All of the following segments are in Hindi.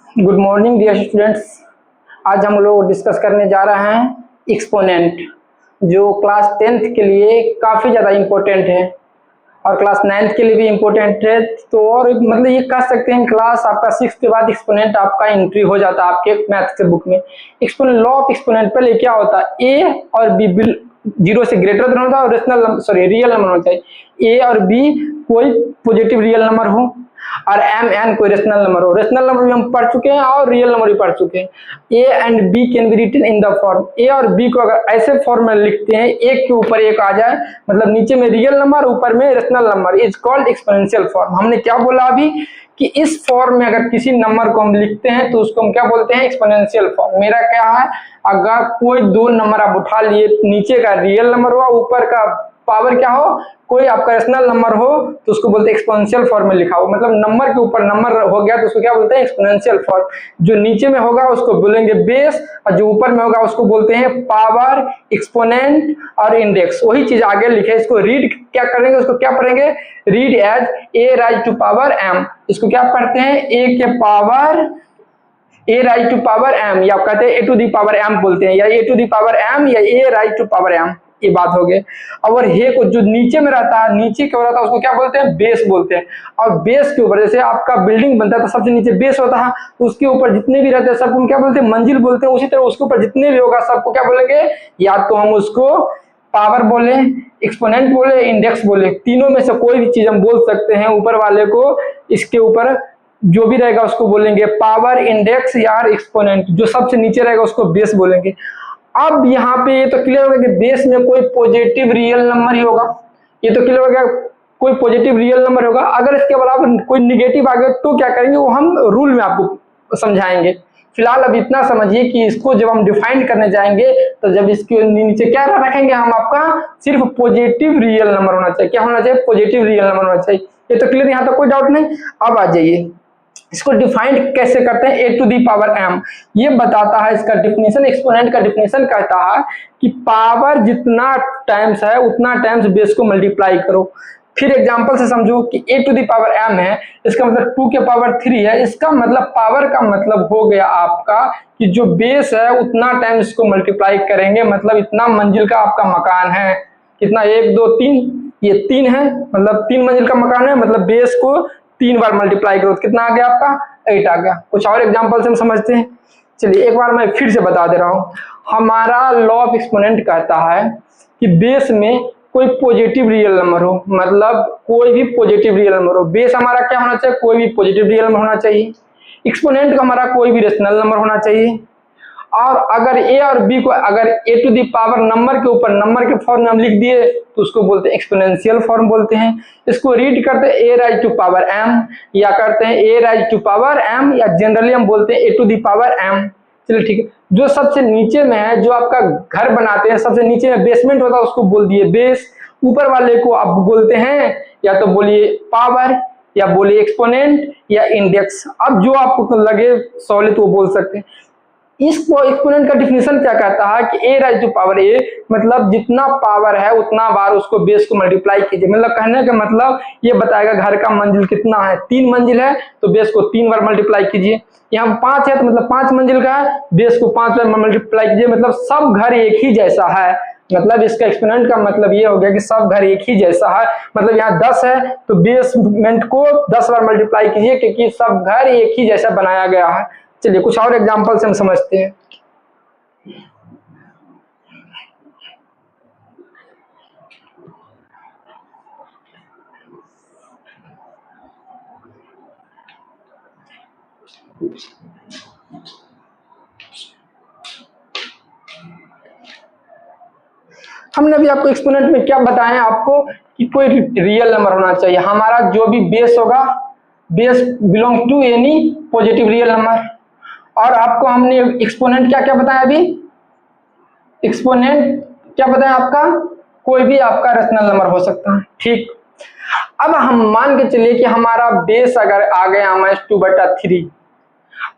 Good morning dear students. आज हम लोग डिस्कस करने जा रहे हैं एक्सपोनेंट, जो क्लास 10th के लिए काफ़ी ज़्यादा इम्पोर्टेंट है और क्लास 9th के लिए भी इम्पोर्टेंट है। तो और मतलब ये कह सकते हैं क्लास आपका 6 के बाद एक्सपोनेंट आपका एंट्री हो जाता है आपके मैथ के बुक में। एक्सपोनेंट, लॉ ऑफ एक्सपोनेंट पहले क्या होता है, ए और बी जीरो से ग्रेटर देन होता है और रियल नंबर होना चाहिए। ए और बी कोई पॉजिटिव रियल नंबर हो और एम एन कोई रेशनल नंबर हो। रेशनल नंबर भी हम पढ़ चुके हैं और रियल नंबर भी पढ़ चुके हैं। A and B can be written in the form, A और बी को अगर ऐसे फॉर्म में लिखते हैं, एक के ऊपर एक आ जाए, मतलब नीचे में रियल नंबर ऊपर में rational number, is called exponential form. हमने क्या बोला अभी कि इस फॉर्म में अगर किसी नंबर को हम लिखते हैं तो उसको हम क्या बोलते हैं, एक्सपोनेंशियल फॉर्म। मेरा क्या है, अगर कोई दो नंबर आप उठा लिए, नीचे का रियल नंबर हुआ, ऊपर का पावर क्या हो, कोई आपका रेशनल नंबर हो, तो उसको बोलते हैं एक्सपोनेंशियल फॉर्म में लिखा हो। मतलब नंबर के ऊपर नंबर हो गया तो उसको क्या बोलते हैं, एक्सपोनेंशियल फॉर्म। जो नीचे में होगा उसको बोलेंगे बेस और जो ऊपर में होगा उसको बोलते हैं पावर, एक्सपोनेंट और इंडेक्स। वही चीज आगे लिखे, इसको रीड क्या करेंगे, उसको क्या पढ़ेंगे, read as a raise to power m. इसको क्या पढ़ते हैं, ए के power a raise to power m, या कहते हैं a to the power m बोलते हैं, या a to the power m या a raise to power m, ये बात हो गई। और हे को जो नीचे में रहता है, नीचे क्यों रहता है, उसको क्या बोलते हैं, बेस बोलते हैं। और बेस के ऊपर जैसे आपका बिल्डिंग बनता है तो सबसे नीचे बेस होता है, उसके ऊपर जितने भी रहते हैं सबको क्या बोलते हैं, मंजिल बोलते हैं। उसी तरह उसके ऊपर जितने भी होगा सबको क्या बोलेंगे, या तो हम उसको पावर बोले, एक्सपोनेंट बोले, इंडेक्स बोले, तीनों में से कोई भी चीज हम बोल सकते हैं। ऊपर वाले को, इसके ऊपर जो भी रहेगा उसको बोलेंगे पावर, इंडेक्स या एक्सपोनेंट। जो सबसे नीचे रहेगा उसको बेस बोलेंगे। अब यहाँ पे ये तो क्लियर हो गया कि बेस में कोई पॉजिटिव रियल नंबर ही होगा, ये तो क्लियर हो गया, कोई पॉजिटिव रियल नंबर होगा। अगर इसके अलावा कोई निगेटिव आ गया तो क्या करेंगे, वो हम रूल में आपको समझाएंगे। फिलहाल अब इतना समझिए कि इसको जब हम डिफाइन करने जाएंगे तो जब इसके नीचे क्या रखेंगे हम, आपका सिर्फ पॉजिटिव रियल नंबर होना चाहिए। क्या होना चाहिए, पॉजिटिव रियल नंबर होना चाहिए। ये तो क्लियर, यहाँ तक कोई डाउट नहीं। अब आ जाइए, इसको डिफाइंड कैसे करते हैं, a to the power m. ये बताता है इसका डिफिनेशन, एक्सपोनेंट का डिफिनेशन कहता है कि पावर जितना टाइम्स है उतना टाइम्स बेस को मल्टीप्लाई करो। फिर एग्जांपल से समझो कि ए टू दी पावर एम है, इसका मतलब 2 के पावर 3 है। इसका मतलब पावर का मतलब हो गया आपका कि जो बेस है उतना टाइम्स इसको मल्टीप्लाई करेंगे। मतलब इतना मंजिल का आपका मकान है, कितना, 1 2 3, ये 3 है, मतलब 3 मंजिल का मकान है, मतलब बेस को 3 बार मल्टीप्लाई करो तो कितना आ गया आपका, 8 आ गया। कुछ और एग्जांपल से हम समझते हैं। चलिए एक बार मैं फिर से बता दे रहा हूं, हमारा लॉ ऑफ एक्सपोनेंट कहता है कि बेस में कोई पॉजिटिव रियल नंबर हो, मतलब कोई भी पॉजिटिव रियल नंबर हो। बेस हमारा क्या होना चाहिए, कोई भी पॉजिटिव रियल नंबर होना चाहिए। एक्सपोनेंट का हमारा कोई भी रेशनल नंबर होना चाहिए। और अगर ए और बी को अगर ए टू दी पावर नंबर के ऊपर नंबर के फॉर्म में हम लिख दिए तो उसको बोलते हैं एक्सपोनेंशियल फॉर्म बोलते हैं। इसको रीड करते हैं ए राइज टू पावर एम, या करते हैं ए राइज टू पावर एम, या जनरली हम बोलते हैं a to the power M. चलिए ठीक है, जो सबसे नीचे में है, जो आपका घर बनाते हैं सबसे नीचे में बेसमेंट होता है उसको बोल दिए बेस। ऊपर वाले को आप बोलते हैं या तो बोलिए पावर, या बोलिए एक्सपोनेंट या इंडेक्स। अब जो आपको लगे सॉलिड वो बोल सकते हैं। इसको एक्सपोनेंट का डिफिनेशन क्या कहता है कि ए राइज टू पावर ए, मतलब जितना पावर है उतना बार उसको बेस को मल्टीप्लाई कीजिए। मतलब कहने का मतलब ये बताएगा घर का मंजिल कितना है, 3 मंजिल है तो बेस को 3 बार मल्टीप्लाई कीजिए। यहाँ 5 है तो मतलब 5 मंजिल का है, बेस को 5 बार मल्टीप्लाई कीजिए। मतलब सब घर एक ही जैसा है। मतलब इसका एक्सपोनेंट का मतलब ये हो गया कि सब घर एक ही जैसा है। मतलब यहाँ 10 है तो बेसमेंट को 10 बार मल्टीप्लाई कीजिए क्योंकि सब घर एक ही जैसा बनाया गया है। चलिए कुछ और एग्जांपल से हम समझते हैं। हमने अभी आपको एक्सपोनेंट में क्या बताया आपको कि कोई रियल नंबर होना चाहिए। हमारा जो भी बेस होगा, base belong to any positive real number. और आपको हमने एक्सपोनेंट क्या क्या बताया अभी, एक्सपोनेंट क्या बताया आपका, कोई भी आपका रेशनल नंबर हो सकता है। ठीक, अब हम मान के चलिए कि हमारा बेस अगर आ गया हमारे 2/3।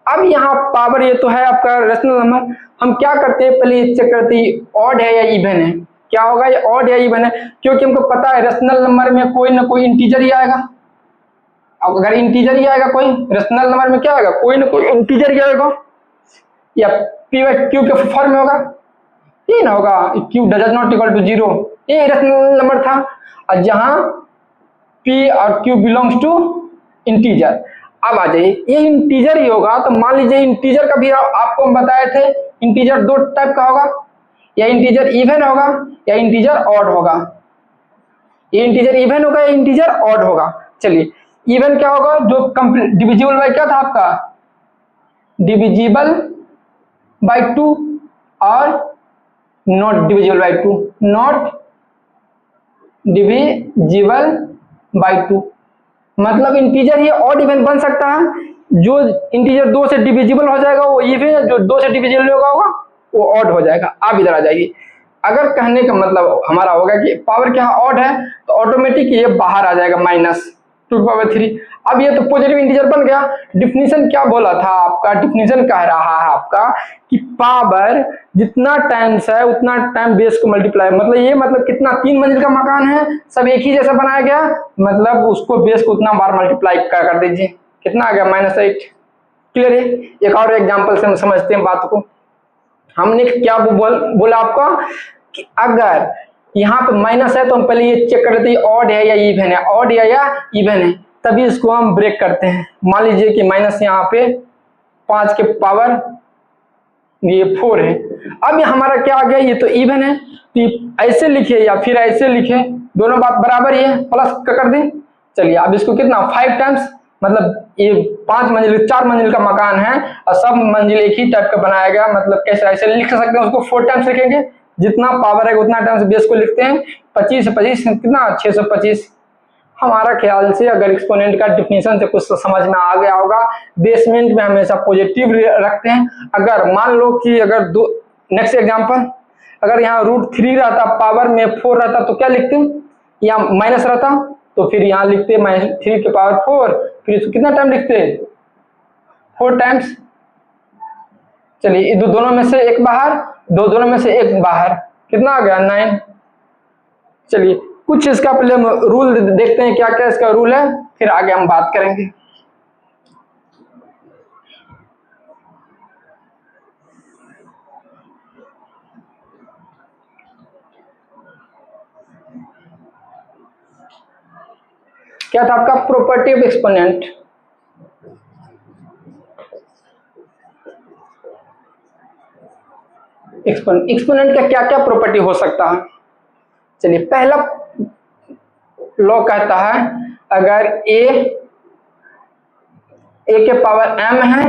अब यहाँ पावर ये तो है आपका रेशनल नंबर। हम क्या करते हैं, पहले ये चेक करते हैं ऑड है या इवन है। क्या होगा, ये ऑड या इवन है, क्योंकि हमको पता है रेशनल नंबर में कोई ना कोई इंटीजर ही आएगा। अब अगर इंटीजर ही आएगा, कोई रेशनल नंबर में क्या आएगा, कोई ना कोई इंटीजर ही आएगा, या p बाई क्यू के फॉर्म में होगा, ये ना होगा q does not equal to 0, ये रेशनल नंबर था। और जहां p और q बिलोंग्स टू इंटीजर। अब आ जाइए, ये इंटीजर ही होगा तो मान लीजिए इंटीजर का भी आपको हम बताए थे, इंटीजर दो टाइप का होगा, या इंटीजर इवन होगा या इंटीजर ऑड होगा। ये इंटीजर इवन होगा या इंटीजर ऑड होगा। चलिए, इवन क्या होगा, जो कंप्लीट डिविजिबल बाय क्या था आपका, डिविजिबल बाय 2, और not divisible by 2, not divisible by 2, मतलब इंटीजर ही ऑड इवन बन सकता है। जो इंटीजर 2 से डिविजिबल हो जाएगा वो इवन, जो 2 से डिविजिबल होगा वो ऑड हो जाएगा। आप इधर आ जाइए, अगर कहने का मतलब हमारा होगा कि पावर क्या ऑड है तो ऑटोमेटिक ये बाहर आ जाएगा -2/3। अब ये तो पॉजिटिव इंटीजर बन गया। डिफिनीशन क्या बोला था आपका, डिफिनीशन कह रहा है आपका कि पावर जितना टाइम्स है उतना टाइम बेस को मल्टीप्लाई, मतलब ये मतलब कितना, 3 मंजिल का मकान है, सब एक ही जैसा बनाया गया, मतलब उसको बेस को उतना बार मल्टीप्लाई कर दीजिए, कितना आ गया, -8। क्लियर है। एक और एग्जाम्पल से हम समझते हैं बात को। हमने क्या बोला आपका कि अगर यहाँ पे माइनस है तो हम पहले ये चेक कर लेते हैं ऑड है या इवन है, ऑड या इवन है, तभी इसको हम ब्रेक करते हैं। मान लीजिए कि माइनस यहाँ पे 5 के पावर ये 4 है। अब ये हमारा क्या आ गया, ये तो इवन है, तो ऐसे लिखे या फिर ऐसे लिखे, दोनों बात बराबर ही है, प्लस कर दें। चलिए, अब इसको कितना 5 टाइम्स, मतलब ये 5 मंजिल 4 मंजिल का मकान है और सब मंजिल एक ही टाइप का बनाया गया, मतलब कैसे ऐसे लिख सकते हैं, उसको 4 टाइम्स लिखेंगे, जितना पावर है उतना टाइम्स बेस को लिखते हैं। 25 से 25 कितना, 625। हमारा ख्याल से अगर एक्सपोनेंट का डिफिनीशन से कुछ समझ में आ गया होगा। बेसमेंट में हमेशा पॉजिटिव रखते हैं। अगर मान लो कि अगर नेक्स्ट एग्जांपल, अगर यहाँ √3 रहता, पावर में 4 रहता तो क्या लिखते हैं, या माइनस रहता तो फिर यहाँ लिखते -3 के पावर 4, फिर इसको कितना टाइम लिखते, 4 टाइम्स। चलिए, दोनों में से एक बाहर, दोनों में से एक बाहर, कितना आ गया 9। चलिए, कुछ इसका पहले हम रूल देखते हैं, क्या क्या इसका रूल है, फिर आगे हम बात करेंगे। क्या था आपका प्रॉपर्टी ऑफ एक्सपोनेंट। एक्सपोनेंट का क्या क्या प्रॉपर्टी हो सकता है। चलिए, पहला लॉ कहता है अगर ए के पावर m है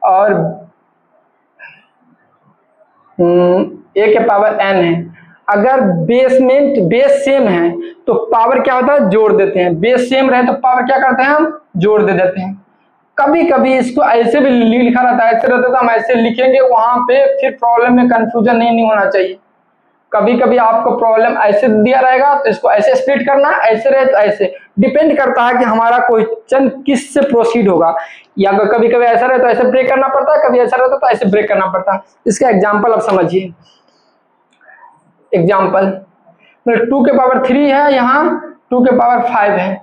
और ए के पावर n है, अगर बेस सेम है तो पावर क्या होता है, जोड़ देते हैं। बेस सेम रहे तो पावर क्या करते हैं, हम जोड़ दे देते हैं। कभी कभी इसको ऐसे भी लिखा रहता है, ऐसे रहता है तो हम ऐसे लिखेंगे, वहां पे फिर प्रॉब्लम में कंफ्यूजन नहीं होना चाहिए। कभी कभी आपको प्रॉब्लम ऐसे दिया रहेगा तो इसको ऐसे स्प्लिट करना, ऐसे रहे तो ऐसे, डिपेंड करता है कि हमारा क्वेश्चन किस से प्रोसीड होगा। या कभी कभी ऐसा रहे तो ऐसे ब्रेक करना पड़ता है, कभी ऐसा रहता तो ऐसे ब्रेक करना पड़ता है। इसका एग्जाम्पल आप समझिए। एग्जाम्पल 2 के पावर 3 है, यहाँ 2 के पावर 5 है।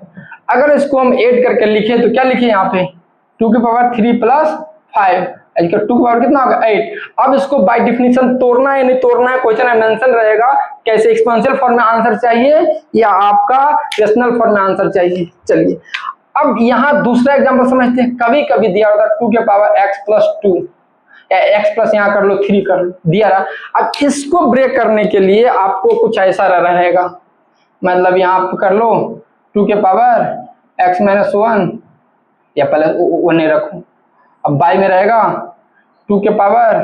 अगर इसको हम ऐड करके लिखे तो क्या लिखे, यहाँ पे 2 के पावर 3 + 5, 2 के पावर कितना होगा 8। अब इसको बाय डिफिनीशन तोड़ना है नहीं तोड़ना है, क्वेश्चन में मेंशन रहेगा, कैसे एक्सपोनेंशियल फॉर्म में आंसर चाहिए या आपका रेशनल फॉर्म में आंसर चाहिए। चलिए, अब यहाँ दूसरा एग्जांपल समझते हैं। कभी कभी दिया होता है 2 के पावर x + 2 या x प्लस यहाँ कर लो 3 कर लो, दिया रहा। अब इसको ब्रेक करने के लिए आपको कुछ ऐसा रहेगा, मतलब यहाँ आप कर लो 2 के पावर x - 1 या पहले वो नहीं रखो, अब बाई में रहेगा 2 के पावर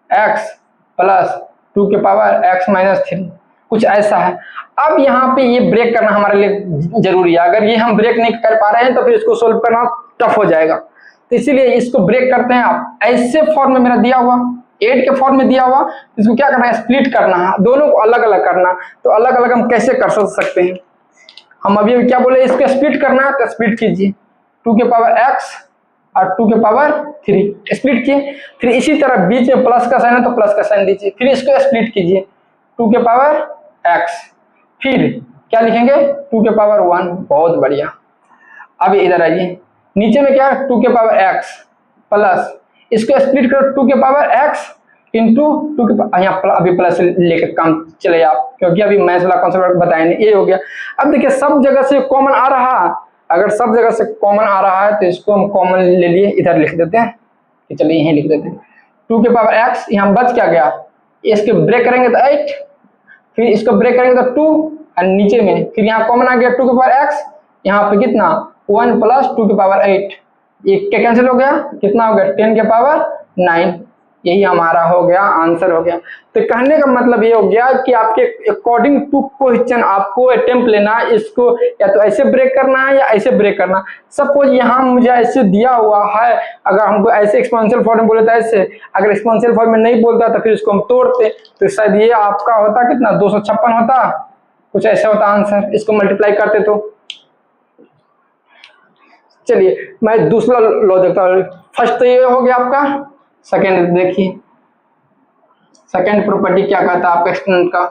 x + 2 के पावर x - 3, कुछ ऐसा है। अब यहाँ पे ये ब्रेक करना हमारे लिए जरूरी है। अगर ये हम ब्रेक नहीं कर पा रहे हैं तो फिर इसको सोल्व करना टफ हो जाएगा, तो इसीलिए इसको ब्रेक करते हैं। आप ऐसे फॉर्म में मेरा दिया हुआ 8 के फॉर्म में दिया हुआ, इसको क्या करना है, स्प्लिट करना है, दोनों को अलग अलग करना। तो अलग अलग हम कैसे कर सकते हैं, हम अभी क्या बोले, इसको स्प्लिट करना है तो स्प्लिट कीजिए, 2 के पावर x और 2 के पावर 3 स्प्लिट किए। फिर इसी तरह बीच में प्लस का साइन है तो प्लस का साइन दीजिए, फिर इसको स्प्लिट कीजिए 2 के पावर x, फिर क्या लिखेंगे 2 के पावर 1। बहुत बढ़िया। अब इधर आइए, नीचे में क्या है 2 के पावर x प्लस, इसको स्प्लिट करो 2 के पावर x इंटू 2 के पावर, यहाँ अभी प्लस लेकर काम चले आप, क्योंकि अभी मैथ्स वाला कॉन्सेप्ट बताए नहीं, ये हो गया। अब देखिए सब जगह से कॉमन आ रहा है, अगर सब जगह से कॉमन आ रहा है तो इसको हम कॉमन ले लिए इधर लिख देते हैं, कि चलिए यहीं लिख देते हैं 2 के पावर x, यहाँ बच क्या गया, इसके ब्रेक करेंगे तो 8, फिर इसको ब्रेक करेंगे तो 2 और नीचे में फिर यहाँ कॉमन आ गया 2 के पावर x, यहाँ पे कितना 1 प्लस 2 के पावर 8, ये क्या कैंसिल हो गया, कितना हो गया 10 के पावर 9, यही हमारा हो गया आंसर हो गया। तो कहने का मतलब ये हो गया कि आपके अकॉर्डिंग टू क्वेश्चन आपको अटेम्प्ट लेना, इसको या तो ऐसे ब्रेक करना है या ऐसे ब्रेक करना। सपोज यहाँ मुझे ऐसे दिया हुआ है, अगर हमको ऐसे एक्सपोनेंशियल फॉर्म में बोले तो ऐसे, अगर एक्सपोनेंशियल फॉर्म में नहीं बोलता तो फिर इसको हम तोड़ते, तो शायद ये आपका होता कितना 256 होता, कुछ ऐसा होता आंसर, इसको मल्टीप्लाई करते तो। चलिए मैं दूसरा लॉ देखता हूँ। फर्स्ट तो ये हो गया आपका, सेकेंड देखिए, सेकेंड प्रॉपर्टी क्या कहता है आपका एक्सपोनेंट का।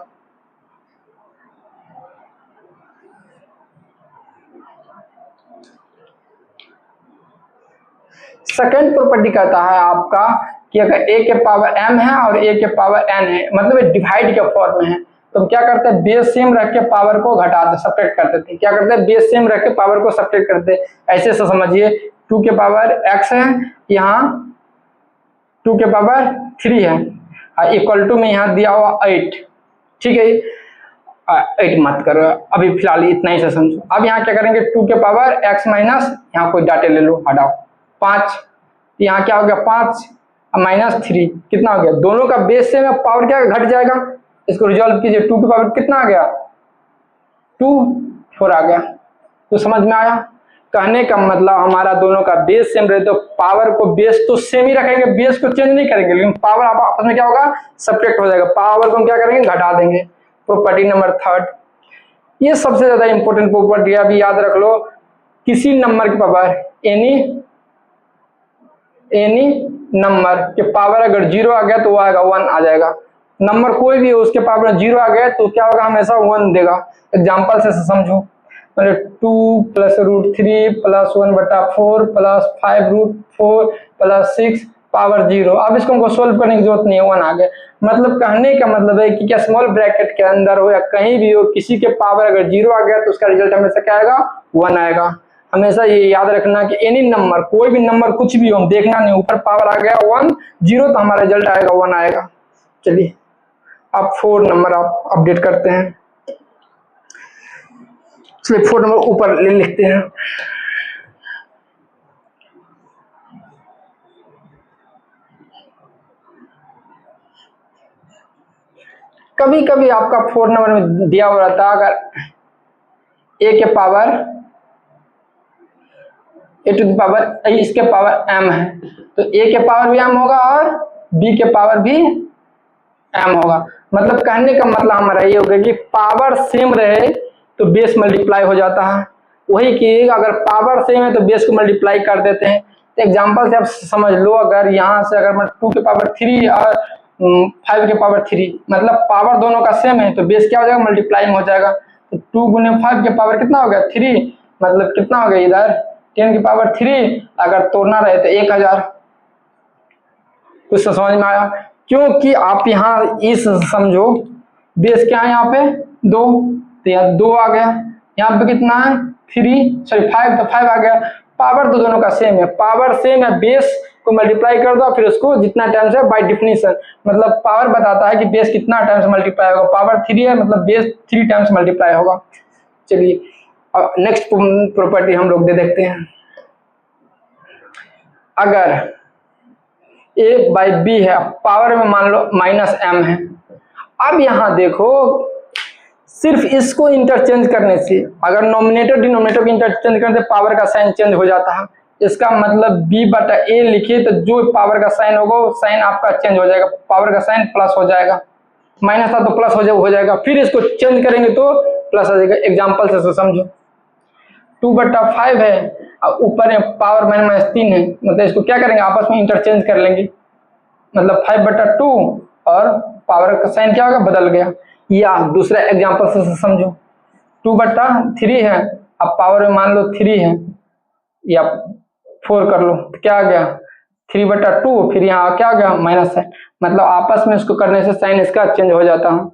सेकेंड प्रॉपर्टी कहता है आपका कि अगर a के पावर m है और a के पावर n है, मतलब डिवाइड के फॉर्म में है, तो हम क्या करते हैं बेस सेम रख के पावर को घटाते सब्ट्रैक्ट कर देते हैं। क्या करते हैं बेस सेम रख के पावर को सब्ट्रैक्ट करते हैं। ऐसे से समझिए 2 के पावर x है, यहाँ 2 के पावर 3 है, इक्वल टू में यहाँ दिया हुआ 8, ठीक है 8 मत करो अभी फिलहाल इतना ही से समझो। अब यहाँ क्या करेंगे 2 के पावर x माइनस, यहाँ कोई डाटे ले लो हटाओ 5, यहाँ क्या हो गया 5 माइनस 3, कितना हो गया, दोनों का बेस से में पावर क्या घट जाएगा, इसको रिजॉल्व कीजिए 2 के पावर कितना आ गया 2 4 आ गया। तो समझ में आया, कहने का मतलब हमारा दोनों का बेस सेम रहे तो पावर को बेस तो सेम ही रखेंगे, बेस को चेंज नहीं करेंगे, लेकिन पावर आपस में क्या होगा सब्ट्रैक्ट हो जाएगा, पावर को हम क्या करेंगे घटा देंगे। प्रॉपर्टी नंबर थर्ड, ये सबसे ज्यादा इंपॉर्टेंट प्रॉपर्टी अभी याद रख लो, किसी नंबर की पावर एनी नंबर के पावर अगर 0 आ गया तो वो आएगा 1 आ जाएगा, नंबर कोई भी हो उसके पावर 0 आ गया तो क्या होगा हमेशा 1 देगा। एग्जाम्पल से समझो, मतलब 2 plus √3 plus 1/4 plus 5√4 plus 6 power 0। अब इसको हमको सोल्व करने की जरूरत नहीं है, 1 आ गया। मतलब कहने का मतलब है कि क्या स्मॉल ब्रैकेट के अंदर हो या कहीं भी हो, किसी के पावर अगर 0 आ गया तो उसका रिजल्ट हमेशा क्या आएगा 1 आएगा। हमेशा ये याद रखना कि एनी नंबर, कोई भी नंबर कुछ भी हो, देखना नहीं, ऊपर पावर आ गया 1 0 तो हमारा रिजल्ट आएगा 1 आएगा। चलिए अब 4 नंबर आप अपडेट करते हैं, चलिए 4 नंबर ऊपर ले लिखते हैं। कभी कभी आपका 4 नंबर में दिया हुआ रहता है, अगर a के power a to the power इसके पावर m है तो a के पावर भी m होगा और b के पावर भी m होगा। मतलब कहने का मतलब हमारा ये होगा कि पावर सेम रहे तो बेस मल्टीप्लाई हो जाता है, वही कि अगर पावर सेम है तो बेस को मल्टीप्लाई कर देते हैं। तो एग्जांपल से आप समझ लो, अगर यहाँ से अगर मैं 2 के पावर 3 और 5 के पावर 3, मतलब पावर दोनों का सेम है तो बेस क्या हो जाएगा मल्टीप्लाइंग हो जाएगा। तो 2 गुने 5 के पावर कितना हो गया 3, मतलब कितना हो गया इधर 10 की पावर 3, अगर तोड़ना रहे तो 1000। कुछ समझ में आया, क्योंकि आप यहाँ इस समझो बेस क्या है यहाँ पे 2, तो यहाँ 2 आ गया, यहाँ पे कितना है 5, तो 5 आ गया। पावर तो दोनों का सेम है, पावर सेम है, बेस को मल्टीप्लाई कर दो फिर उसको जितना टाइम्स है बाय डेफिनेशन, मतलब पावर बताता है कि बेस कितना टाइम्स मल्टीप्लाई होगा, पावर 3 है मतलब बेस 3 टाइम्स मल्टीप्लाई होगा। चलिए नेक्स्ट प्रॉपर्टी हम लोग दे देखते हैं, अगर a बाई बी है, पावर में मान लो -m है। अब यहाँ देखो सिर्फ इसको इंटरचेंज करने से, अगर नॉमिनेटर डिनोमिनेटर को इंटरचेंज करने से पावर का साइन चेंज हो जाता है। इसका मतलब b/a लिखिए तो जो पावर का साइन होगा वो साइन आपका चेंज हो जाएगा, पावर का साइन प्लस हो जाएगा, माइनस था तो प्लस हो जाएगा, फिर इसको चेंज करेंगे तो प्लस आ जाएगा। एग्जाम्पल से समझो 2/5 है और ऊपर पावर -3 है, मतलब इसको क्या करेंगे आपस में इंटरचेंज कर लेंगे, मतलब 5/2 और पावर का साइन क्या होगा बदल गया। या दूसरा एग्जांपल से समझो 2/3 है, अब पावर में मान लो 3 है या 4 कर लो, तो क्या आ गया 3/2, फिर यहाँ क्या आ गया माइनस है, मतलब आपस में इसको करने से साइन इसका चेंज हो जाता है।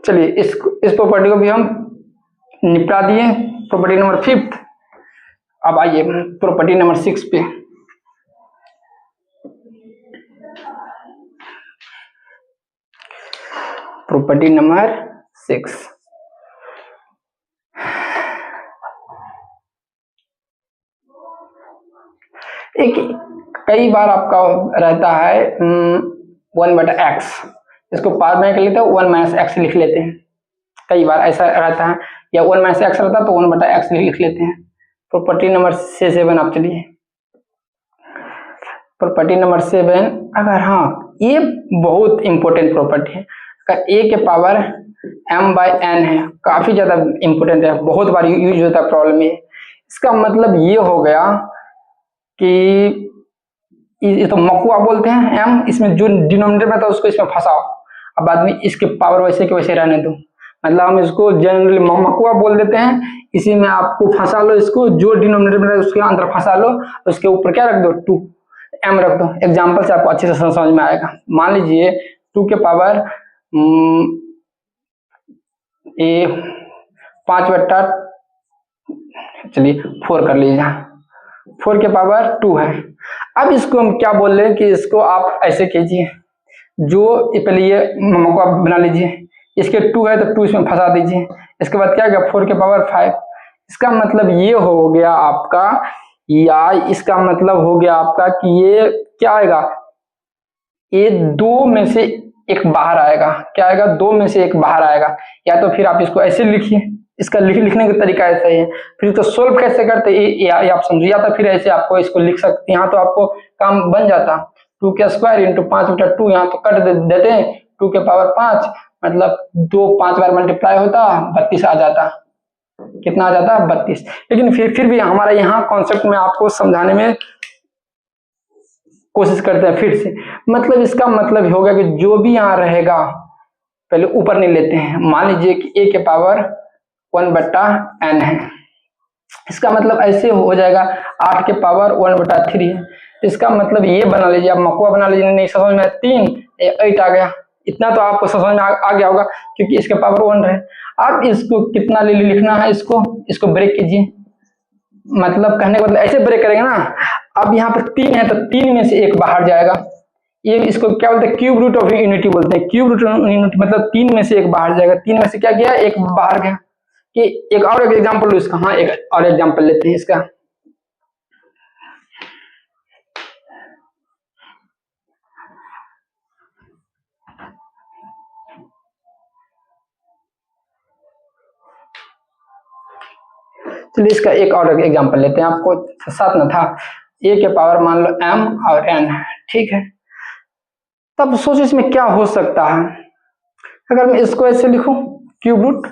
चलिए इस प्रॉपर्टी को भी हम निपटा दिए, प्रॉपर्टी नंबर 5। अब आइए प्रॉपर्टी नंबर 6 पे। प्रॉपर्टी नंबर 6, एक कई बार आपका रहता है 1/x, इसको पावर में कर लेते हैं 1 - x लिख लेते हैं, कई बार ऐसा रहता है, या 1 - x रहता है तो 1/x लिख लेते हैं। प्रॉपर्टी नंबर 7 आप चलिए, प्रॉपर्टी नंबर 7, अगर हाँ ये बहुत इंपॉर्टेंट प्रॉपर्टी है, अगर a के पावर m/n है, काफी ज्यादा इंपॉर्टेंट है, बहुत बार यूज होता है प्रॉब्लम में। इसका मतलब ये हो गया कि ये तो मकुआ बोलते हैं m, इसमें जो डिनोमिनेटर में था उसको इसमें फंसाओ, अब बाद में इसके पावर वैसे के वैसे रहने दो, मतलब हम इसको जनरली मकुआ बोल देते हैं, इसी में आपको फंसा लो, इसको जो डिनोमिनेटर में उसके अंदर फंसा लो, उसके ऊपर क्या रख दो 2m रख दो। एग्जांपल से आपको अच्छे से समझ में आएगा। मान लीजिए 2 के पावर ये 5/, चलिए 4 कर लीजिए, 4 के पावर 2 है। अब इसको हम क्या बोल रहे हैं कि इसको आप ऐसे कीजिए, जो पहले ये मकुआ बना लीजिए, इसके 2 है तो 2 इसमें फंसा दीजिए, इसके बाद क्या गया 4 के पावर 5। इसका मतलब ये हो गया आपका, या इसका मतलब हो गया आपका कि ये क्या आएगा, ये 2 में से एक बाहर आएगा, क्या आएगा 2 में से एक बाहर आएगा। या तो फिर आप इसको ऐसे लिखिए, इसका लिखने का तरीका ऐसा ही है, फिर तो सोल्व कैसे करते ये आप समझिए, या तो फिर ऐसे आपको इसको लिख सकते हैं, यहाँ तो आपको काम बन जाता 2 के स्क्वायर इंटू 5/2, यहाँ तो कट देते हैं 2 के पावर 5, मतलब 2 5 बार मल्टीप्लाई होता 32 आ जाता, कितना आ जाता 32। लेकिन फिर भी हमारा यहाँ कॉन्सेप्ट में आपको समझाने में कोशिश करते हैं फिर से, मतलब इसका मतलब हो गया कि जो भी यहाँ रहेगा पहले ऊपर नहीं लेते हैं, मान लीजिए कि a के पावर 1/n है, इसका मतलब ऐसे हो जाएगा 8 के पावर 1/3 है, इसका मतलब ये बना लीजिए, आप मकुआ बना लीजिए, नहीं समझ में 3 8 आ गया, इतना तो आपको समझ में आ गया होगा क्योंकि इसके पावर 1 है। अब इसको कितना लिखना है, इसको ब्रेक कीजिए, मतलब कहने का मतलब ऐसे ब्रेक करेंगे ना, अब यहाँ पर 3 है तो 3 में से एक बाहर जाएगा, ये इसको क्या बोलते हैं क्यूब रूट ऑफ यूनिटी बोलते हैं, क्यूब रूट ऑफ यूनिटी मतलब 3 में से एक बाहर जाएगा, 3 में से क्या गया एक बाहर गया। कि एक और एग्जांपल लो इसका, हाँ एक और एग्जांपल लेते हैं इसका, चलिए इसका एक और एग्जांपल लेते हैं, आपको साथ में था a के पावर मान लो m और n है, ठीक है। तब सोचो इसमें क्या हो सकता है, अगर मैं इसको ऐसे लिखूं क्यूब रूट,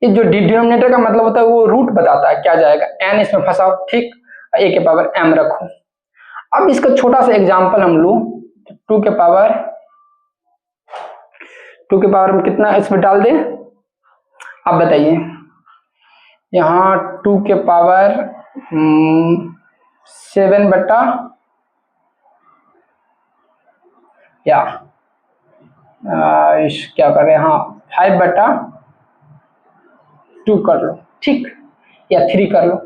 ये जो डिनोमिनेटर का मतलब होता है वो रूट बताता है, क्या जाएगा n इसमें फंसाओ, ठीक, a के पावर m रखो। अब इसका छोटा सा एग्जांपल हम लूं, 2 के पावर में कितना इसमें डाल दे, आप बताइए, यहाँ 2 के पावर 7 या क्या कर रहे हैं, हाँ 5/2 कर लो, ठीक, या 3 कर लो।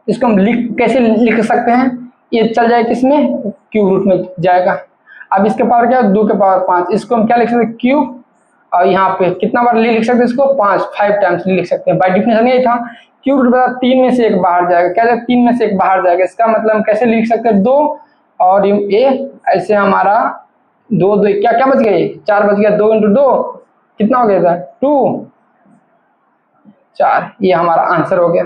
इसको हम कैसे लिख सकते हैं, ये चल जाए किसमें क्यूब रूट में जाएगा। अब इसके पावर क्या है 2 के पावर 5, इसको हम क्या लिख सकते हैं क्यूब, और यहाँ पे कितना बार लिख सकते हैं इसको 5 टाइम्स लिख सकते हैं, बाय डिफिनेशन यही था, क्यूब रूट बता 3 में से एक बाहर जाएगा, क्या जाएगा 3 में से एक बाहर जाएगा, इसका मतलब हम कैसे लिख सकते हैं 2 और ये ऐसे हमारा 2 2 क्या क्या बच गए 4 बच गया, 2 × 2 कितना हो गया था 2 4, ये हमारा आंसर हो गया।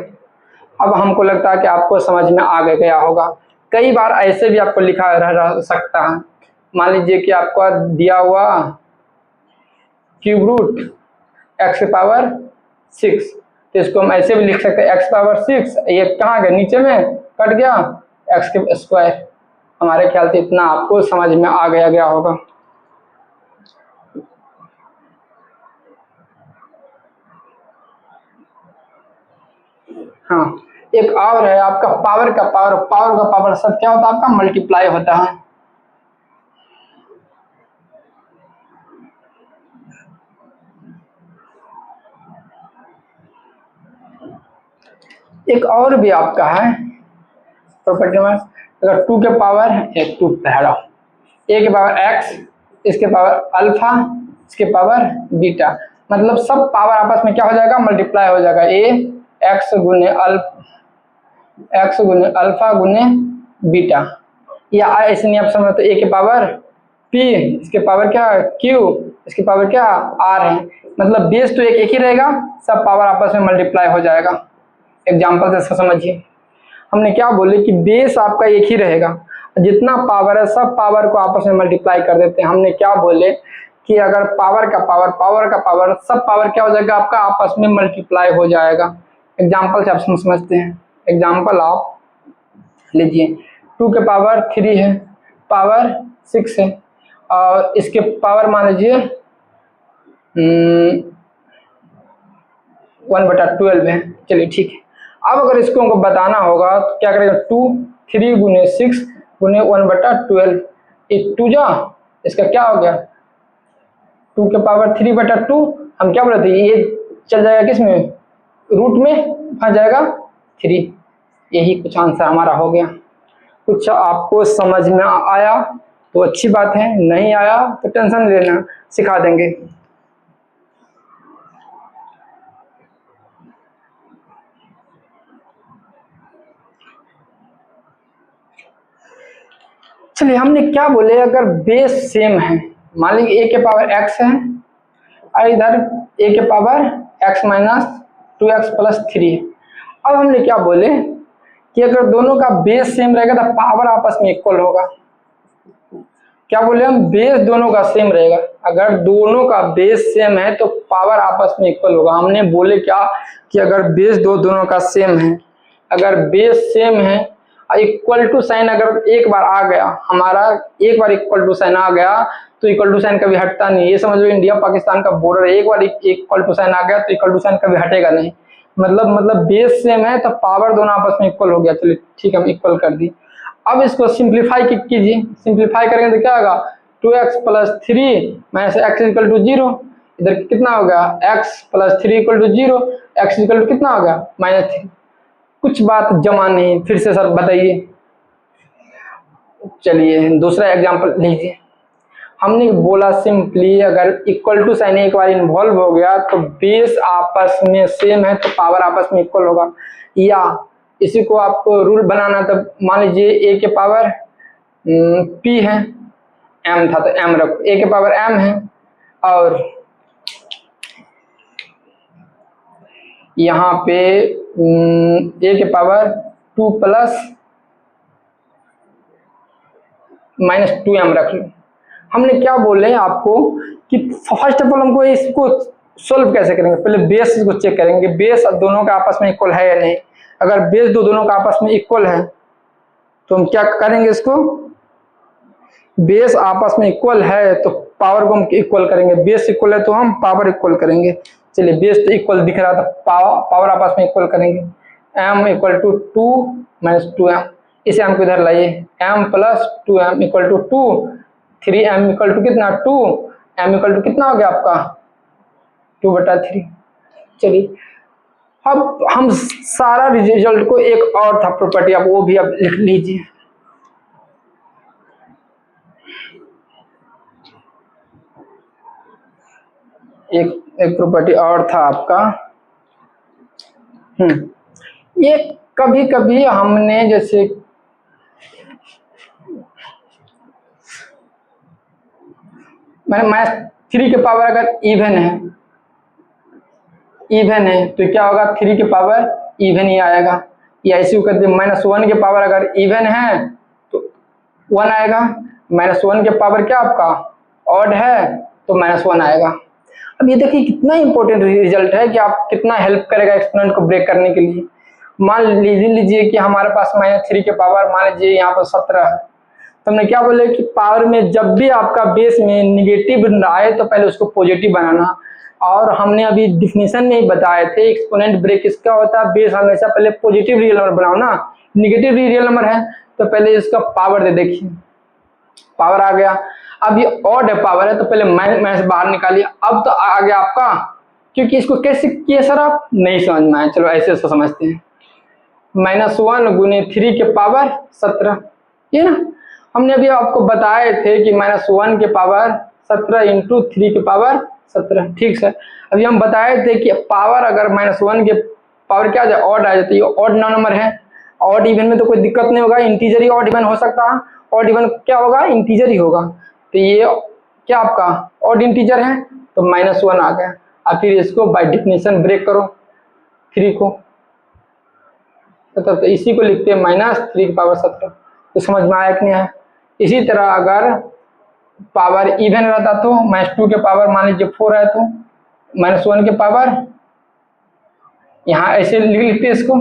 अब हमको लगता है कि आपको समझ में आ गया होगा, कई बार ऐसे भी आपको लिखा रह सकता है, मान लीजिए कि आपको दिया हुआ क्यूब रूट x के पावर 6, तो इसको हम ऐसे भी लिख सकते हैं x पावर 6, ये कहाँ गया नीचे में कट गया x के स्क्वायर। हमारे ख्याल से इतना आपको समझ में आ गया होगा। हाँ, एक और है आपका पावर का पावर, पावर का पावर सब क्या होता है आपका मल्टीप्लाई होता है। एक और भी आपका है प्रॉपर्टी में, अगर 2 के पावर एक 2 पहला, ए के पावर एक्स, इसके पावर अल्फा, इसके पावर बीटा, मतलब सब पावर आपस में क्या हो जाएगा मल्टीप्लाई हो जाएगा। ए एक्स गुने अल्फा गुने बीटा, या ऐसे नहीं आप समझ तो ए के पावर पी, इसके पावर क्या क्यू, इसके पावर क्या आर है, मतलब बेस तो एक ही रहेगा, सब पावर आपस में मल्टीप्लाई हो जाएगा। एग्जाम्पल से इसको समझिए, हमने क्या बोले कि बेस आपका एक ही रहेगा, जितना पावर है सब पावर को आपस में मल्टीप्लाई कर देते हैं। हमने क्या बोले कि अगर पावर का पावर सब पावर क्या हो जाएगा आपका आपस में मल्टीप्लाई हो जाएगा। एग्जाम्पल से आप समझते हैं। एग्जाम्पल आप लीजिए, 2 के पावर 3 है, पावर 6 है, और इसके पावर मान लीजिए 1/12 है। चलिए ठीक है, अब अगर इसको हमको बताना होगा तो क्या करेगा, 2 3 गुने 6 गुने 1/12, ये 2 जा, इसका क्या हो गया 2 के पावर 3/2, हम क्या बोले थे ये चल जाएगा किस में रूट में फंस जाएगा 3, यही कुछ आंसर हमारा हो गया। कुछ आपको समझ में आया तो अच्छी बात है, नहीं आया तो टेंशन लेना, सिखा देंगे। चलिए, हमने क्या बोले अगर बेस सेम है, मान लीजिए ए के पावर एक्स है और इधर ए के power x minus 2x plus 3 है। अब हमने क्या बोले कि अगर दोनों का बेस सेम रहेगा तो पावर आपस में इक्वल होगा। क्या बोले हम, बेस दोनों का सेम रहेगा, अगर दोनों का बेस सेम है तो पावर आपस में इक्वल होगा। हमने बोले क्या कि अगर बेस दोनों का सेम है, अगर बेस सेम है इक्वल टू साइन अगर एक बार आ गया हमारा, एक बार इक्वल टू साइन आ गया तो इक्वल टू साइन कभी हटता नहीं। ये समझ लो इंडिया पाकिस्तान का बॉर्डर, एक बार इक्वल टू साइन आ गया तो इक्वल टू साइन कभी हटेगा नहीं। मतलब बेस सेम है तो पावर दोनों आपस में इक्वल हो गया। चलिए ठीक है, हम इक्वल कर दी। अब इसको सिंप्लीफाई कीजिए, सिंप्लीफाई करेंगे तो क्या होगा 2x plus 3 minus x equal to 0, इधर कितना होगा x plus 3 equal to 0, x equal to कितना होगा -3। कुछ बात जमा नहीं, फिर से सर बताइए। चलिए दूसरा एग्जांपल लीजिए, हमने बोला सिंपली अगर इक्वल टू साइन एक बार इन्वॉल्व हो गया तो बेस आपस में सेम है तो पावर आपस में इक्वल होगा। या इसी को आपको रूल बनाना, तो मान लीजिए ए के पावर p है, m था तो m रखो, ए के पावर m है और यहाँ पे ए के पावर 2 प्लस -2m रख लो। हमने क्या बोले आपको कि फर्स्ट ऑफ ऑल हमको इसको सोल्व कैसे करेंगे, पहले बेस को चेक करेंगे, बेस दोनों का आपस में इक्वल है या नहीं। अगर बेस दोनों का आपस में इक्वल है तो हम क्या करेंगे, इसको बेस आपस में इक्वल है तो पावर को हम इक्वल करेंगे, बेस इक्वल है तो हम पावर इक्वल करेंगे। चलिए बेस तो इक्वल दिख रहा था, पावर आपस में इक्वल करेंगे, m इक्वल टू 2 - 2m, इसे हम इधर लाइए, m plus 2m equal to 2, 3m equal to कितना 2, m इक्वल टू कितना हो गया आपका 2/3। चलिए अब हम सारा रिजल्ट को, एक और था प्रॉपर्टी, आप वो भी अब लिख लीजिए। एक प्रॉपर्टी और था आपका, ये कभी कभी हमने जैसे मैंने -3 के पावर अगर इवन है तो क्या होगा 3 के पावर इवन ही आएगा। या ऐसे कर दे -1 के पावर अगर इवन है तो 1 आएगा, -1 के पावर क्या आपका ऑड है तो -1 आएगा। अब ये देखिए कितना इंपॉर्टेंट रिजल्ट है कि आप कितना हेल्प करेगा एक्सपोनेंट को ब्रेक करने के लिए। मान लीजिए कि हमारे पास -3 के पावर मान लीजिए यहाँ पर 17 है, तो हमने क्या बोले कि पावर में जब भी आपका बेस में निगेटिव आए तो पहले उसको पॉजिटिव बनाना, और हमने अभी डिफिनेशन में ही बताए थे एक्सपोनेंट ब्रेक किसका होता है, बेस हमेशा पहले पॉजिटिव रियल नंबर बनाओ ना, निगेटिव रियल नंबर है तो पहले इसका पावर दे, देखिए पावर आ गया। अब ये ऑड है पावर है तो पहले माइनस बाहर निकालिए, अब तो आ गया आपका, क्योंकि इसको कैसे किए सर आप नहीं समझ में आए, चलो ऐसे ऐसे समझते हैं। -1 गुने 3 के पावर 17, ये ना हमने अभी आपको बताए थे कि -1 के पावर 17 इंटू 3 के पावर 17, ठीक सर। अभी हम बताए थे कि पावर अगर -1 के पावर क्या आ जाए, ऑड आ जाती है, ऑड नंबर है, ऑड इवन में तो कोई दिक्कत नहीं होगा, इंटीजर ही ऑड इवन हो सकता है, ऑड इवन क्या होगा, इंटीजर ही होगा। तो ये क्या आपका ऑड इंटीजर है तो -1 आ गया। अब फिर इसको बाय डेफिनेशन ब्रेक करो 3 को, तो इसी को लिखते हैं -3 की पावर 17, तो समझ में आया कि नहीं आया। इसी तरह अगर पावर इवन रहता तो -2 के पावर मान लीजिए 4 है तो -1 के पावर यहाँ ऐसे लिखते इसको,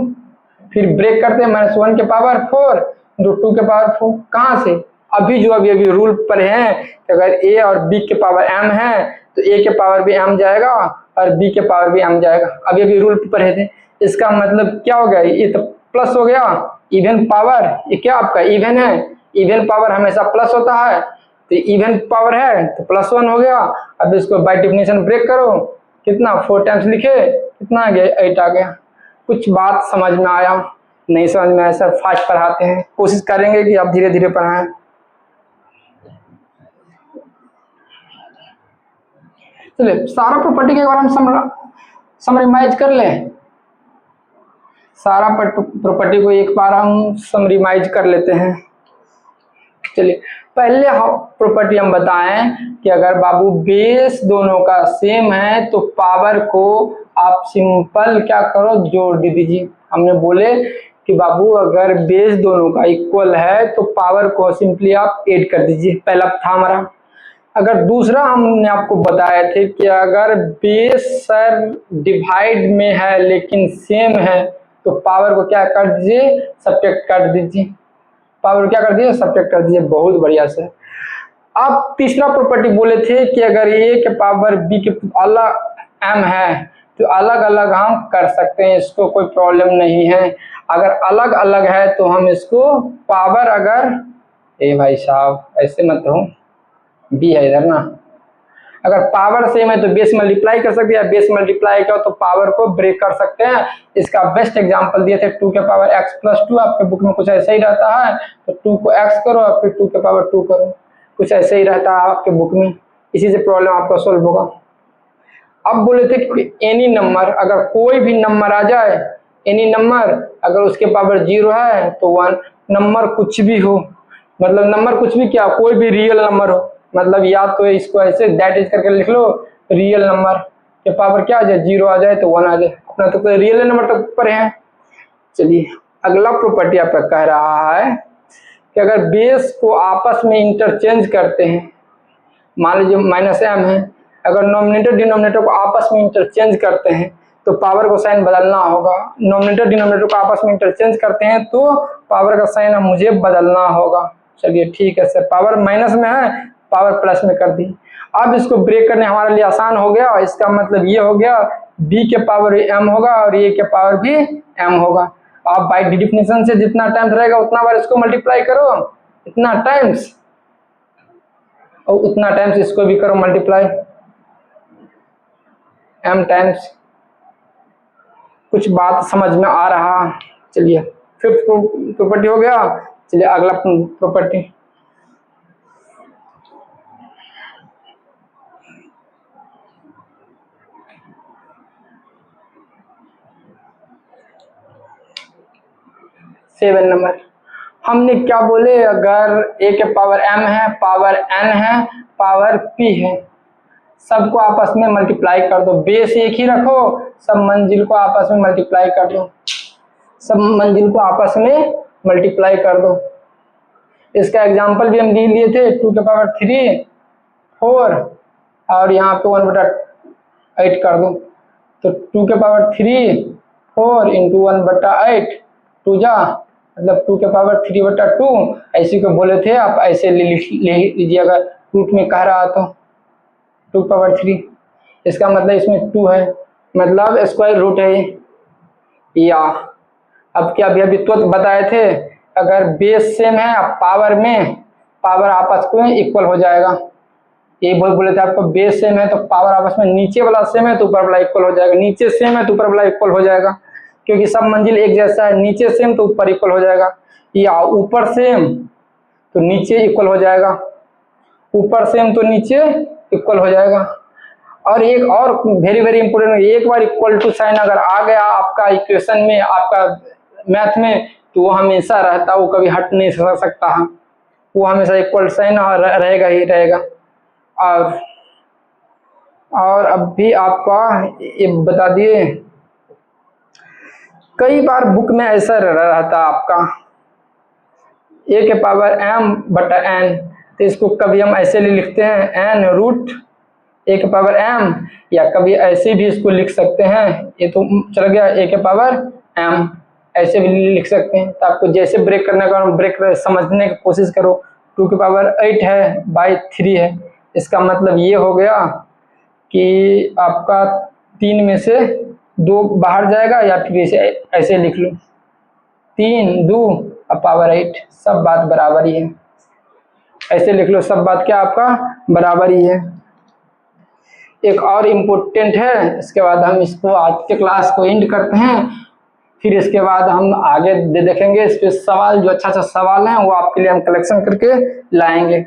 फिर ब्रेक करते हैं -1 के पावर 4 इंटू 2 के पावर 4, कहाँ से, अभी जो अभी रूल पर है कि अगर a और b के पावर m है तो a के पावर भी m जाएगा और b के पावर भी m जाएगा, अभी रूल पर पढ़े थे। इसका मतलब क्या हो गया, ये तो प्लस हो गया, इवन पावर, ये क्या आपका इवन है, इवन पावर हमेशा प्लस होता है, तो इवन पावर है तो +1 हो गया। अब इसको बाय डेफिनेशन ब्रेक करो, कितना 4 टाइम्स लिखे, कितना आ गया 8 आ गया। कुछ बात समझ में आया, नहीं समझ में आया सर फास्ट पढ़ाते हैं, कोशिश करेंगे कि आप धीरे धीरे पढ़ाएं। चलिए सारा प्रॉपर्टी के बारे में समरीमाइज कर लें, सारा प्रॉपर्टी को एक बार हम समरीमाइज कर लेते हैं। चलिए पहले प्रॉपर्टी हम बताएं कि अगर बाबू बेस दोनों का सेम है तो पावर को आप सिंपल क्या करो, जोड़ दे दीजिए। हमने बोले कि बाबू अगर बेस दोनों का इक्वल है तो पावर को सिंपली आप ऐड कर दीजिए, पहला था हमारा। अगर दूसरा हमने आपको बताया थे कि अगर बेस सर डिवाइड में है लेकिन सेम है तो पावर को क्या कर दीजिए, सब्ट्रैक्ट कर दीजिए, पावर क्या कर दीजिए, सब्ट्रैक्ट कर दीजिए, बहुत बढ़िया से। अब तीसरा प्रॉपर्टी बोले थे कि अगर a के पावर b के अलग m है तो अलग अलग हम कर सकते हैं, इसको कोई प्रॉब्लम नहीं है। अगर अलग अलग है तो हम इसको पावर, अगर ए भाई साहब ऐसे मत हो, b है इधर ना, अगर पावर सेम है तो बेस मल्टीप्लाई कर सकते हैं, बेस मल्टीप्लाई किया तो पावर को ब्रेक कर सकते हैं। इसका बेस्ट एग्जांपल दिए थे 2 के पावर x प्लस 2, आपके बुक में कुछ ऐसा ही रहता है, तो 2 को x करो और फिर 2 के पावर 2 करो, कुछ ऐसे ही रहता है आपके बुक में, इसी से प्रॉब्लम आपका सोल्व होगा। अब बोले थे कि एनी नंबर, अगर कोई भी नंबर आ जाए, एनी नंबर अगर उसके पावर 0 है तो 1, नंबर कुछ भी हो, मतलब नंबर कुछ भी क्या, कोई भी रियल नंबर हो, मतलब या तो इसको ऐसे दैट इज करके लिख लो, रियल नंबर के पावर क्या आ जाए, 0 आ जाए तो 1 आ जाए, अपना तो रियल नंबर तक पर है। चलिए अगला प्रॉपर्टी आपका कह रहा है कि अगर बेस को आपस में इंटरचेंज करते हैं, मान लीजिए -m है, अगर नोमिनेटर डिनोमिनेटर को आपस में इंटरचेंज करते हैं तो पावर का साइन बदलना होगा, नोमिनेटर डिनोमिनेटर को आपस में इंटरचेंज करते हैं तो पावर का साइन मुझे बदलना होगा। चलिए ठीक है सर, पावर माइनस में है, पावर प्लस में कर दी। अब इसको ब्रेक करने हमारे लिए आसान हो गया, इसका मतलब ये हो गया b के पावर m होगा और a के पावर भी m होगा। आप बाय डेफिनेशन से जितना टाइम्स रहेगा उतना बार इसको मल्टीप्लाई करो, इतना टाइम्स, और उतना टाइम्स इसको भी करो मल्टीप्लाई, m टाइम्स। कुछ बात समझ में आ रहा, चलिए फिफ्थ प्रॉपर्टी हो गया। चलिए अगला प्रॉपर्टी, सेवन नंबर। हमने क्या बोले, अगर a के पावर m है, पावर n है, पावर p है, सबको आपस में मल्टीप्लाई कर दो, बेस एक ही रखो, सब मंजिल को आपस में मल्टीप्लाई कर दो, सब मंजिल को आपस में मल्टीप्लाई कर दो। इसका एग्जांपल भी हम लिए थे, 2 के पावर 3 4 और यहाँ पे 1/8 कर दो, तो 2 के पावर 3 4 इंटू 1/8 2 जा, मतलब 2 के पावर 3/2, ऐसे को बोले थे आप, ऐसे ले लीजिए अगर रूट में कह रहा तो 2 पावर 3। इसका मतलब इसमें 2 है, मतलब स्क्वायर रूट है। या अब क्या अभी तुरंत बताए थे, अगर बेस सेम है अब पावर आपस में इक्वल हो जाएगा। ये बोले थे आपको, बेस सेम है तो पावर आपस में, नीचे वाला सेम है तो ऊपर वाला इक्वल हो जाएगा, नीचे सेम है तो ऊपर वाला इक्वल हो जाएगा, क्योंकि सब मंजिल एक जैसा है। नीचे सेम तो ऊपर इक्वल हो जाएगा, या ऊपर सेम तो नीचे इक्वल हो जाएगा, ऊपर सेम तो नीचे इक्वल हो जाएगा। और एक और वेरी वेरी इंपोर्टेंट, एक बार इक्वल टू साइन अगर आ गया आपका इक्वेशन में, आपका मैथ में, तो वो हमेशा रहता, वो कभी हट नहीं सकता है, वो हमेशा इक्वल साइन रहेगा ही रहेगा। और अब भी आपका ये बता दिए, कई बार बुक में ऐसा रहता आपका a के पावर m बटा n, तो इसको कभी हम ऐसे लिखते हैं n रूट a के पावर m, या कभी ऐसे भी इसको लिख सकते हैं, ये तो चल गया a के पावर m, ऐसे भी लिख सकते हैं। तो आपको जैसे ब्रेक करने का ब्रेक समझने की कोशिश करो। 2 के पावर 8 है बाई 3 है, इसका मतलब ये हो गया कि आपका 3 में से 2 बाहर जाएगा, या फिर ऐसे लिख लो 3 2 अब पावर 8, सब बात बराबर ही है, ऐसे लिख लो, सब बात क्या आपका बराबर ही है। एक और इम्पोर्टेंट है, इसके बाद हम इसको आज के क्लास को एंड करते हैं, फिर इसके बाद हम आगे देखेंगे इस पे सवाल, जो अच्छा सवाल हैं वो आपके लिए हम कलेक्शन करके लाएंगे।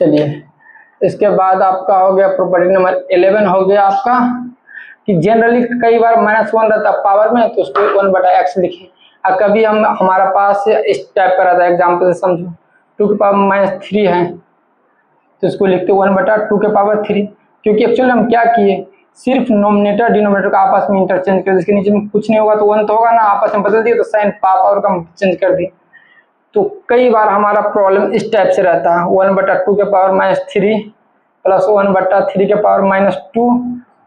चलिए, इसके बाद आपका हो गया प्रॉपर्टी नंबर 11 हो गया आपका, कि जनरली कई बार -1 रहता पावर में, तो उसको 1/x लिखें। और कभी हमारा पास इस टाइप का रहता है, एग्जाम्पल से समझो 2 के पावर -3 है, तो इसको लिखते 1/2 के पावर 3, क्योंकि एक्चुअली हम क्या किए, सिर्फ नोमिनेटर डिनोमिनेटर का आपस में इंटरचेंज कर, इसके नीचे में कुछ नहीं होगा तो 1 तो होगा ना, आपस में बदल दिए तो साइन पावर का चेंज कर दिए। तो कई बार हमारा प्रॉब्लम इस टाइप से रहता है, 1/2 के पावर -3 प्लस 1/3 के पावर -2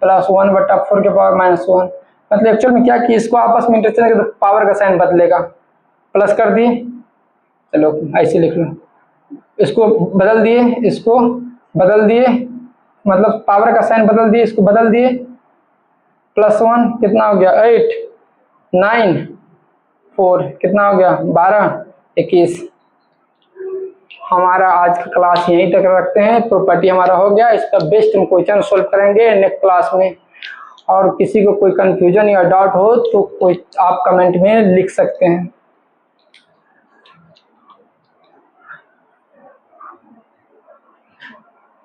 प्लस 1/4 के पावर -1, मतलब एक्चुअल में क्या कि इसको आपस में इंटरचेंज कर तो पावर का साइन बदलेगा, प्लस कर दिए, चलो ऐसे लिख लो, इसको बदल दिए, इसको बदल दिए, मतलब पावर का साइन बदल दिए, इसको बदल दिए, +1 कितना हो गया 8 9 4 कितना हो गया 12 21। हमारा आज का क्लास यहीं तक रखते हैं, प्रॉपर्टी हमारा हो गया, इसका बेस्ट हम क्वेश्चन सोल्व करेंगे नेक्स्ट क्लास में। और किसी को कोई कंफ्यूजन या डाउट हो तो कोई आप कमेंट में लिख सकते हैं।